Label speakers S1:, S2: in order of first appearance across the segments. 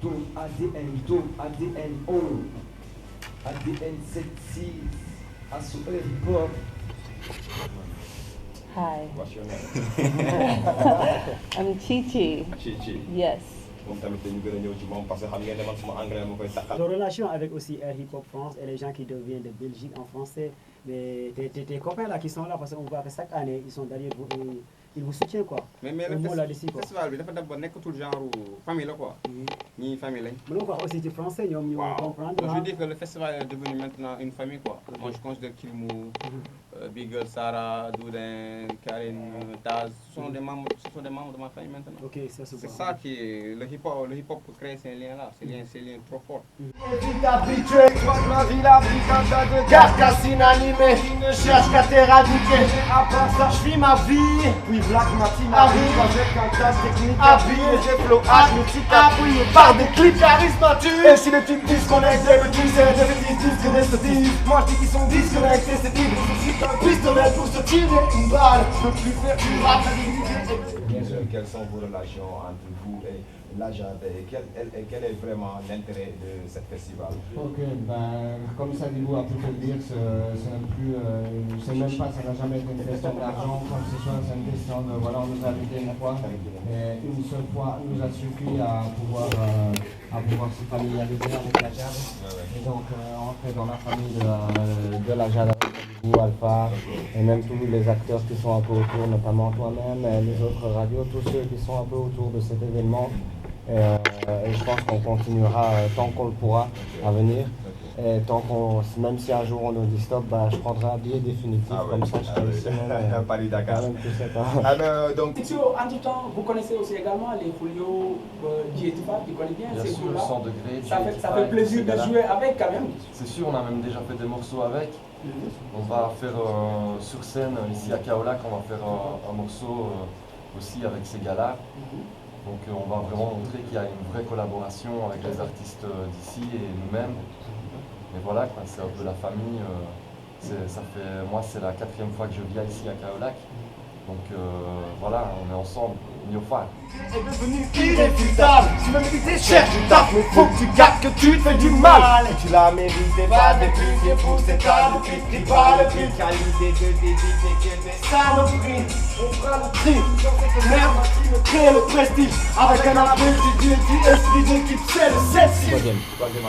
S1: Ton ADN, ton ADN, oh. ADN 76, Asso Hip Hop.
S2: Hi.
S3: What's your name?
S2: I'm Chi-Chi.
S3: Chi-Chi.
S2: Yes.
S3: moom tamit dañu gën a ñëw ci moom parce que xam ngeen ne man suma anglais ma koy takkal.
S4: Nos relations avec aussi Air Hip Hop France et les gens qui viennent de Belgique en français, mais tes copains là qui sont là, parce qu'on voit que chaque année ils sont derrière vous et ils vous soutiennent quoi.
S3: mais le festival bi dafa dem ba nekkatul genre famille la quoi. ñii famille lañ.
S4: Mais quoi aussi du français ñoom ñu comprendre.
S3: Je veux dire que le festival est devenu maintenant une famille quoi. Moi je considère Kilmou, Bigel, Sarah, Doudin, Karine, Taz, ce sont des membres de ma famille maintenant.
S4: Ok,
S3: c'est ça qui est le hip-hop crée ces liens-là, ces liens trop forts.
S1: Vite habitué, ma vie la vie quand t'as de carcassine animée, qui ne cherche qu'à t'éradiquer. À part ça, je vis ma vie. Puis Black Martin arrive avec un tas technique habillé, des flows athlétiques appuyés par des clips charismatiques. Et si les types disconnectés, le tu sais, les disques d'esthétique. Moi je dis qu'ils sont disconnectés, c'est dit, c'est un pistolet pour se tirer une balle. Je peux plus faire du rap.
S3: Bien sûr, quelles sont vos relations entre vous et l'agent et quel est vraiment l'intérêt de ce festival?
S5: Ok, ben, comme Sadibou a pu te le dire, c'est même pas, ça n'a jamais été une question d'argent, quoi que ce soit, c'est une question de, voilà, on nous a invité une fois, et une seule fois nous a suffi à pouvoir se familiariser avec la Jade, et donc entrer dans la famille de la Jade, Sadibou, Alpha, et même tous les acteurs qui sont un peu autour, notamment toi-même, et les autres radios, tous ceux qui sont un peu autour de cet événement. Et je pense qu'on continuera tant qu'on le pourra à venir. Et tant même si un jour on nous dit stop, bah, je prendrai un billet définitif, comme ça je serai ici même.
S3: Paris-Dakar.
S6: Donc, en tout temps, vous connaissez aussi également les Julio Dietifa, tu connais bien ces
S7: sûr, 100 degrés.
S6: Ça fait plaisir de jouer avec quand même.
S7: C'est sûr, on a même déjà fait des morceaux avec. On va faire sur scène ici à Kaolack, on va faire un morceau aussi avec ces gars-là. Donc on va vraiment montrer qu'il y a une vraie collaboration avec les artistes d'ici et nous-mêmes. Et voilà, quoi, c'est un peu la famille. Moi, c'est la 4e fois que je viens ici à Kaolack. Donc voilà, on est ensemble. Niofa.
S1: C'est devenu irréfutable. Tu veux m'éviter, cherche du taf, mais faut que tu captes que tu te fais du mal. Et tu l'as mérité, pas des pieds pour cet tas de clips qui parlent le but. Car l'idée de d'éviter qu'il y ait des saloperies. On fera le tri dans cette merde qui me crée le prestige. Avec un appel du dieu du esprit d'équipe, c'est le 7-6.
S8: Troisième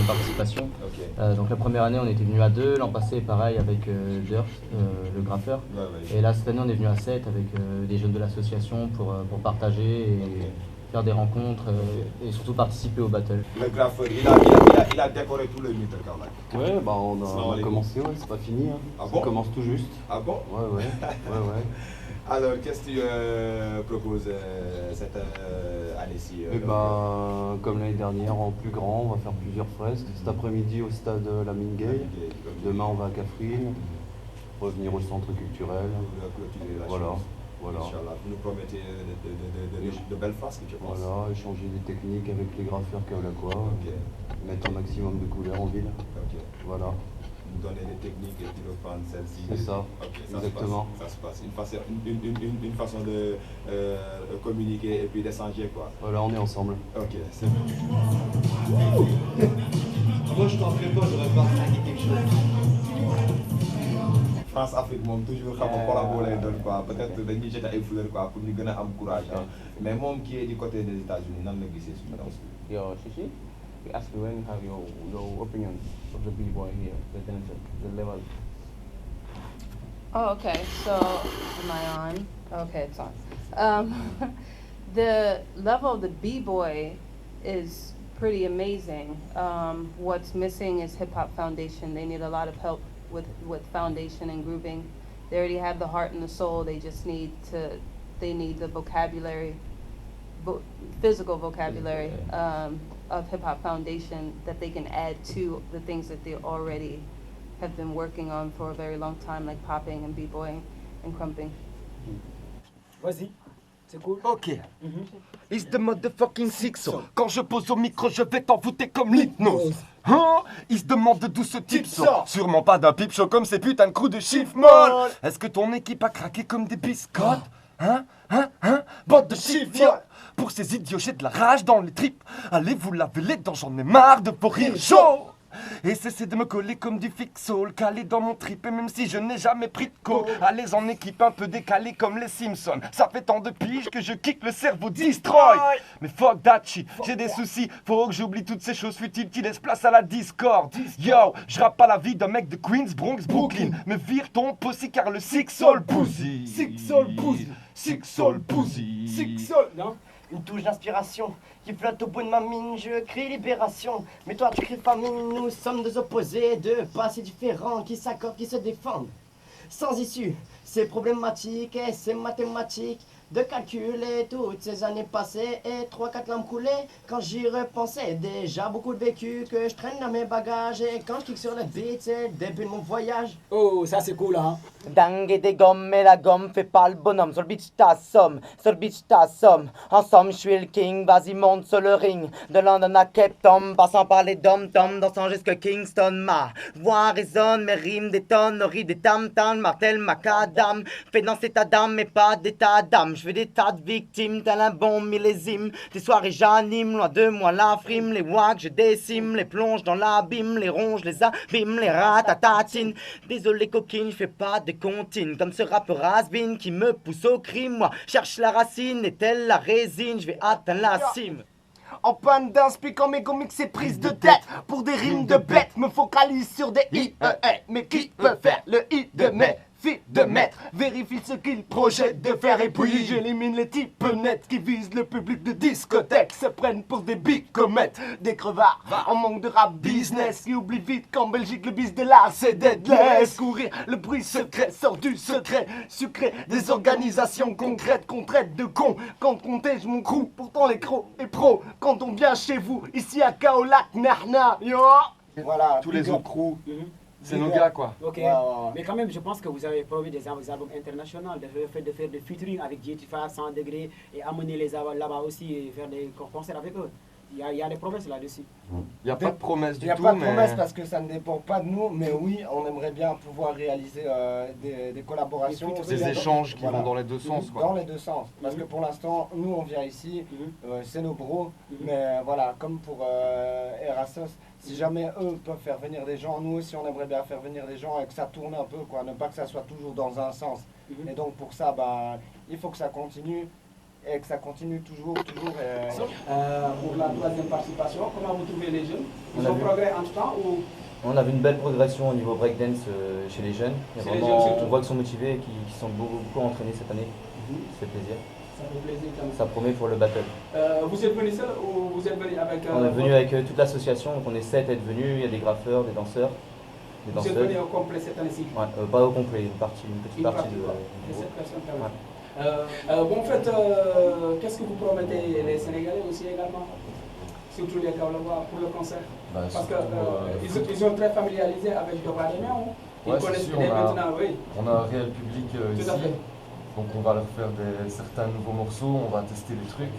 S8: participation. Okay. Donc la première année on était venu à 2, l'an passé pareil avec Dirt, le graffeur. Et là cette année on est venu à 7 avec des jeunes de l'association pour partager et faire des rencontres et surtout participer au battle.
S3: Le graffeur, il a décoré tout le mythe quand même.
S9: Ouais, bah on a commencé, ouais, c'est pas fini. Hein.
S3: Ah bon?
S9: Ça commence tout juste.
S3: Ah bon?
S9: Ouais.
S3: Alors, qu'est-ce que tu proposes cette année-ci?
S9: Eh ben, comme l'année dernière, en plus grand, on va faire plusieurs fresques. Cet après-midi au stade Lamine Gay. Demain, on va à Catherine. Revenir au centre culturel. Voilà.
S3: Inch'Allah, vous nous promettez de belles fresques, je pense.
S9: Voilà, échanger des techniques avec les graffeurs kaolackois. Mettre un maximum de couleurs en ville. Voilà.
S3: Nous donner des techniques et puis reprendre celles-ci.
S9: C'est ça, exactement.
S3: Ça se passe. Une façon de communiquer et puis d'échanger quoi.
S9: Voilà, on est ensemble.
S3: Ok, c'est bon.
S1: Moi je t'en ferai pas, j'aurais pas fait quelque chose.
S3: France Afrique moom toujours xam nga collabo lay doon quoi, peut-être dañuy jeter ay fleurs quoi pour ñu gën a am courage hein. Mais moom qui est du côté des États-Unis nan la gisee suñu danse bi.
S10: Yo, Shishi, we ask you when you have your opinion of the B-boy here, the dancer, the level.
S2: Oh, okay. So, am I on? Okay, it's on. The level of the B-boy is pretty amazing. What's missing is Hip Hop Foundation. They need a lot of help with foundation and grooving. They already have the heart and the soul. They just need the vocabulary, physical vocabulary of Hip Hop Foundation that they can add to the things that they already have been working on for a very long time, like popping and b-boying and crumping.
S4: Vas-y, c'est cool.
S1: Ok. It's the motherfucking six. Quand je pose au micro, je vais t'envoûter comme l'hypnose. Hein? Il se demande d'où ce type sort. Sûrement pas d'un pipe show comme ces putains de crews de chiffres molles. Est-ce que ton équipe a craqué comme des biscottes?
S11: Bande de chiffres. Pour ces idiots, j'ai de la rage dans les tripes. Allez vous laver les dents, j'en ai marre de vos rires chauds. Et cessez de me coller comme du fixol, calé dans mon trip, et même si je n'ai jamais pris de co, allez en équipe un peu décalée comme les Simpsons. Ça fait tant de piges que je kick le cerveau destroy. Mais fuck that shit, j'ai des soucis, faut que j'oublie toutes ces choses futiles qui laissent place à la discorde. Yo, je rappe pas la vie d'un mec de Queens, Bronx, Brooklyn. Mais vire ton pussy car le six soul pussy.
S1: Six soul pussy.
S11: Six soul pussy.
S1: Six soul, non?
S12: Une touche d'inspiration qui flotte au bout de ma mine, je crie libération. Mais toi tu cries famine, nous sommes deux opposés, deux passés différents qui s'accordent, qui se défendent. Sans issue, c'est problématique et c'est mathématique de calculer toutes ces années passées et 3-4 lampes coulées. Quand j'y repensais, déjà beaucoup de vécu que je traîne dans mes bagages. Et quand je clique sur le beat, c'est le début de mon voyage.
S4: Oh, ça c'est cool, hein.
S13: Dingue et des gommes, mais la gomme fait pas le bonhomme. Sur le beach t'assomme, sur le beach t'assomme. Ensemble, je suis le king, vas-y monte sur le ring. De London à Cape Town, passant par les dom-toms, dansant jusqu'à Kingston. Ma voix résonne, mes rimes détonnent, nos rides des tam-tams, martèle macadam. Fais danser ta dame, mais pas d'état d'âme. Je fais des tas de victimes, tel un bon millésime. Des soirées j'anime, loin de moi la frime. Les wags je décime, les plonge dans l'abîme. Les ronges, les abîmes, les ratatatines. Désolé coquine, je fais pas de comptines. Comme ce rappeur has-been qui me pousse au crime. Moi, cherche la racine, est-elle la résine? Je vais atteindre la cime.
S1: En panne d'inspi quand mes comics c'est prise de tête. Pour des rimes de bêtes, me focalise sur des mais qui peut faire le I de mes filles de maître? Vérifie ce qu'ils projettent de faire et puis j'élimine les types nets qui visent le public de discothèque. Se prennent pour des big comètes, des crevards en manque de rap business qui oublient vite qu'en Belgique le bis de l'art c'est deadless. Courir le bruit secret sort du secret sucré des organisations concrètes qu'on traite de cons. Quand on tège mon crew, pourtant les crocs et pro. Quand on vient chez vous, ici à Kaolack, Narna, yo. Voilà,
S11: tous les autres crews.
S4: C'est
S11: nos gars, quoi.
S4: Ok,
S11: Ouais.
S4: mais quand même, je pense que vous avez promis des albums internationaux, le fait de faire des featuring avec JT5, 100 degrés et amener les là-bas aussi et faire des concerts avec eux. Il y a des promesses là-dessus.
S11: Il n'y a pas de promesse du
S1: Il n'y a
S11: tout,
S1: pas de
S11: mais...
S1: promesse parce que ça ne dépend pas de nous, mais oui, on aimerait bien pouvoir réaliser des collaborations.
S11: Des échanges qui vont dans les deux sens, quoi.
S1: Dans les deux sens. Parce que pour l'instant, nous, on vient ici, c'est nos bros, mais voilà, comme pour Erasos, si jamais eux peuvent faire venir des gens, nous aussi, on aimerait bien faire venir des gens et que ça tourne un peu, quoi, ne pas que ça soit toujours dans un sens. Et donc, pour ça, bah, il faut que ça continue. Et que ça continue toujours.
S6: Pour la troisième participation, comment vous trouvez les jeunes? Ils
S8: On a
S6: ont
S8: vu.
S6: progrès en tout temps ou...
S8: On a vu une belle progression au niveau breakdance chez les jeunes. Il y a
S6: Chez les
S8: vraiment-
S6: jeunes, surtout.
S8: on voit qu'ils sont motivés et qu'ils sont beaucoup entraînés cette année. Ça fait plaisir.
S6: Ça fait plaisir quand même.
S8: Ça promet pour le battle.
S6: Vous êtes venu seul ou vous êtes venu avec...
S8: On est venu avec toute l'association, donc on est 7 à être venus. Il y a des graffeurs, des danseurs, des
S6: Vous êtes
S8: danseuses.
S6: venu au complet cette année-ci?
S8: Ouais, pas au complet, une petite partie de.
S6: quoi. Et 7 personnes quand même.
S8: Ouais.
S6: Bon, en fait, qu'est-ce que vous promettez les Sénégalais aussi également? Surtout les Kaolakois pour le concert?
S7: Bah,
S6: Parce que
S7: surtout,
S6: ils sont très familiarisés avec Dora Léméon. Ils
S7: Ouais, c'est
S6: connaissent
S7: sûr,
S6: dès
S7: on a-
S6: maintenant, oui.
S7: On a un réel public
S6: Tout
S7: ici,
S6: à fait.
S7: donc on va leur faire certains nouveaux morceaux, on va tester des trucs.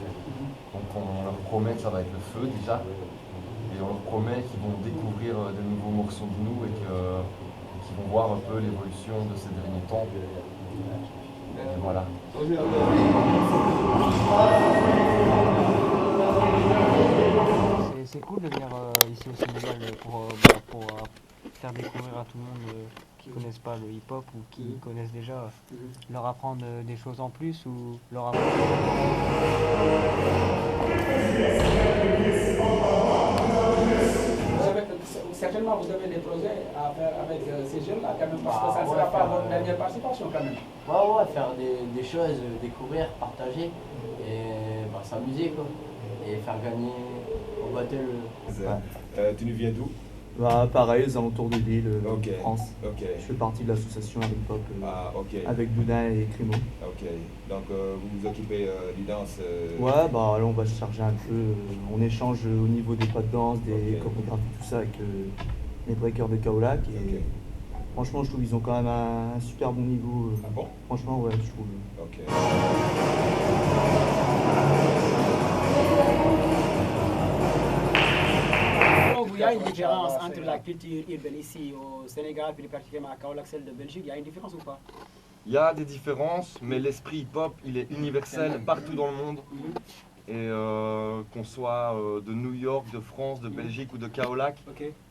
S7: Donc on leur promet que ça va être le feu déjà, et on leur promet qu'ils vont découvrir des nouveaux morceaux de nous et qu'ils vont voir un peu l'évolution de ces derniers temps. Et voilà.
S14: C'est cool de venir ici au Sénégal pour faire découvrir à tout le monde qui ne connaissent pas le hip-hop ou qui connaissent déjà, leur apprendre des choses en plus ou leur apprendre...
S6: Certainement, vous avez des projets à faire avec ces jeunes-là quand même, parce que ça ne sera pas votre dernière participation quand même.
S15: Ouais, faire des choses, découvrir, partager et s'amuser quoi. Et faire gagner au battle.
S16: Tu nous viens d'où?
S17: Bah, pareil, aux alentours de Lille,
S16: Ok,
S17: France.
S16: ok.
S17: Je fais partie de l'association avec Pop,
S16: Ok.
S17: avec Doudin et Crimo.
S16: Ok, donc vous vous occupez du danse
S17: Ouais, bah là on va se charger un peu. On échange au niveau des pas de danse, des chorégraphies, tout ça avec les breakers de Kaolack. Et franchement, je trouve qu'ils ont quand même un super bon niveau.
S16: Ah bon?
S17: Franchement, ouais, je trouve.
S16: Ok.
S4: Donc, il y a une différence entre la culture urbaine ici au Sénégal, plus particulièrement à Kaolack, celle de Belgique. Il y a une différence ou pas?
S11: Il y a des différences, mais l'esprit hip-hop, il est universel partout dans le monde. Et qu'on soit de New York, de France, de Belgique ou de Kaolack,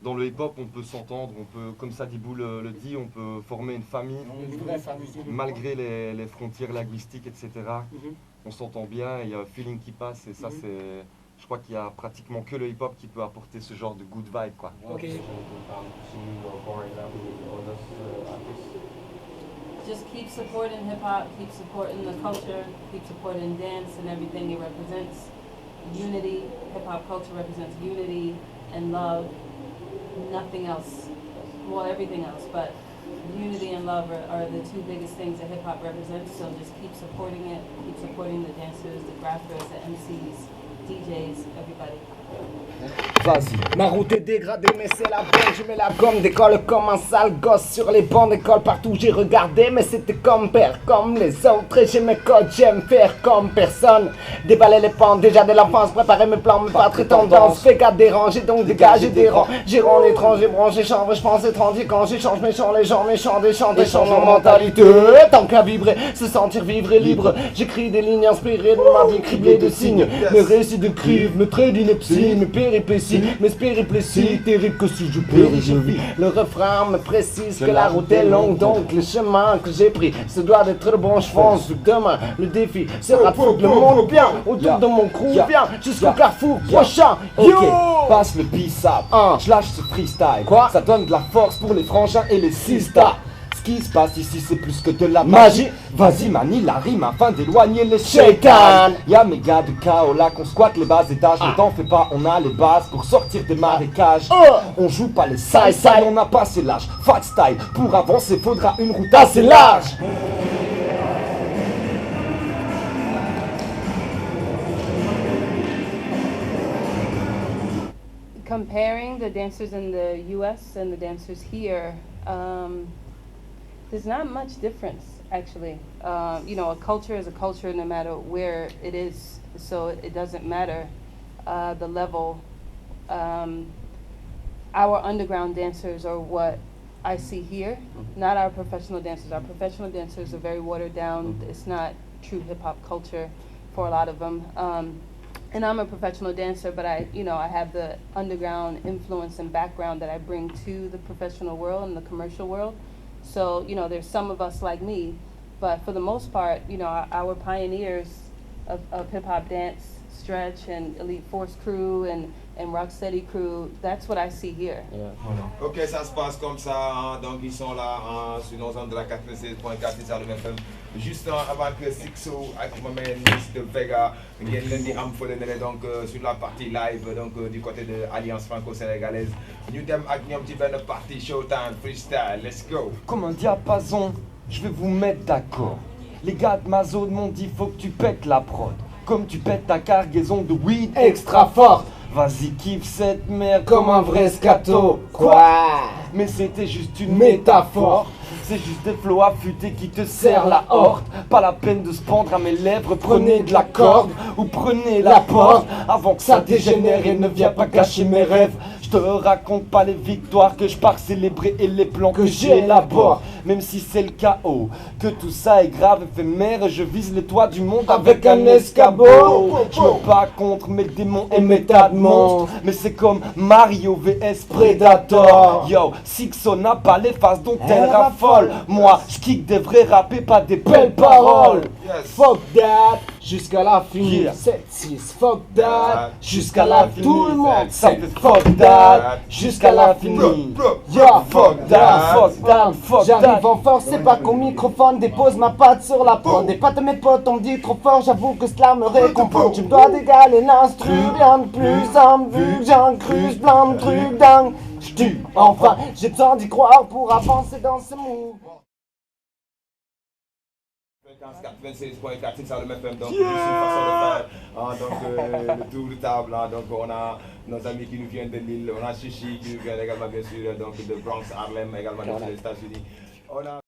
S11: dans le hip-hop, on peut s'entendre, on peut, comme Sadibou le dit, on peut former une famille, malgré les frontières linguistiques, etc. On s'entend bien, il y a un feeling qui passe, et ça, c'est... Je crois qu'il y a pratiquement que le hip-hop qui peut apporter ce genre de good vibe, quoi.
S2: Just keep supporting hip hop, keep supporting the culture, keep supporting dance and everything it represents. Unity, hip hop culture represents unity and love, nothing else. Well, everything else, but unity and love are the two biggest things that hip hop represents. So just keep supporting it, keep supporting the dancers, the graphers, the MCs, DJs, everybody.
S1: Vas-y. Ma route est dégradée mais c'est la bonne. Je mets la gomme d'école comme un sale gosse. Sur les bancs d'école partout j'ai regardé, mais c'était comme père, comme les autres. Et j'ai mes codes, j'aime faire comme personne. Déballer les pentes déjà dès l'enfance. Préparer mes plans, mais pas très tendance. Fais qu'à déranger donc dégager des rangs. Gérant étranger, branché, change, je pense étranger. Quand j'échange méchant, les gens méchants, des chants, des changements mentalité. Tant qu'à vibrer, se sentir vivre et libre. J'écris des lignes inspirées de ma vie criblée de signes. Mes récits de crives, mes traits d'ineptie, mes péripéties, mes péripéties, terribles que si je péris, je vis. Le refrain me précise que la route est longue, donc le chemin que j'ai pris, ce doit être le bon. Je pense que demain, le défi sera de foutre le monde bien autour de mon crew, bien jusqu'au carrefour prochain. Yo!
S11: Passe le bissap, je lâche ce freestyle. Quoi? Ça donne de la force pour les frangins et les sistas. Ce qui se passe ici c'est plus que de la magie. Vas-y manie la rime afin d'éloigner les shaitans. Y'a mes gars de Kaolack, on squatte les bas étages. Ne t'en fais pas, on a les bases pour sortir des marécages. On joue pas les side-side, on a passé l'âge. Fat style, pour avancer faudra une route assez large.
S2: Comparing the dancers in the US and the dancers here, there's not much difference, actually. You know, a culture is a culture no matter where it is, so it doesn't matter the level. Our underground dancers are what I see here, not our professional dancers. Our professional dancers are very watered down. It's not true hip-hop culture for a lot of them. And I'm a professional dancer, but I have the underground influence and background that I bring to the professional world and the commercial world. So, you know, there's some of us like me, but for the most part, you know, our pioneers of hip-hop dance, Stretch and Elite Force Crew and Rocksteady Crew, that's what I see here.
S16: Ok, ça se passe comme ça, hein. Donc ils sont là sur nos ondes de la 96.4, c'est ça le FM. Juste avant que Sixo avec moi-même de Vega viennent lundi am fole donc sur la partie live donc du côté de Alliance Franco-Sénégalaise. Nous t'aime avec un petit peu de partie Showtime Freestyle, let's go.
S11: Comme un diapason, je vais vous mettre d'accord. Les gars de ma zone m'ont dit faut que tu pètes la prod. Comme tu pètes ta cargaison de weed extra forte. Vas-y kiffe cette merde comme un vrai scato. Quoi? Mais c'était juste une métaphore. C'est juste des flots affûtés qui te serrent la horde. Pas la peine de se pendre à mes lèvres. Prenez de la corde ou prenez la porte avant que ça dégénère et ne viens pas gâcher mes rêves. Je te raconte pas les victoires que je pars célébrer et les plans que j'élabore. Même si c'est le chaos, que tout ça est grave éphémère, je vise les toits du monde avec un escabeau. Je me bats contre mes démons et mes tas de monstres, mais c'est comme Mario vs Predator. Yo, Sixo n'a pas les faces dont elle raffole. Moi, je kick des vrais rappés, pas des belles paroles.
S1: Fuck that, jusqu'à la fin. 7-6, fuck that, jusqu'à la fin. Tout le monde sait fuck that, jusqu'à la fin. Yeah, fuck that, fuck that, fuck that. J'arrive en force, c'est pas qu'au microphone, dépose ma patte sur la prod. Des pattes de mes potes, on me dit trop fort, j'avoue que cela me réconforte. Tu me dois d'égaler l'instru, rien de plus simple, vu que j'incruste plein de trucs dingues. J'tue, enfin, j'ai besoin d'y croire pour avancer dans ce mouvement.
S16: 96.4, c'est ça le FM, donc juste une façon de faire donc, le tour de table, donc on a nos amis qui nous viennent de Lille, on a Chichi qui nous vient également bien sûr donc de Bronx, Harlem, également des États-Unis. On a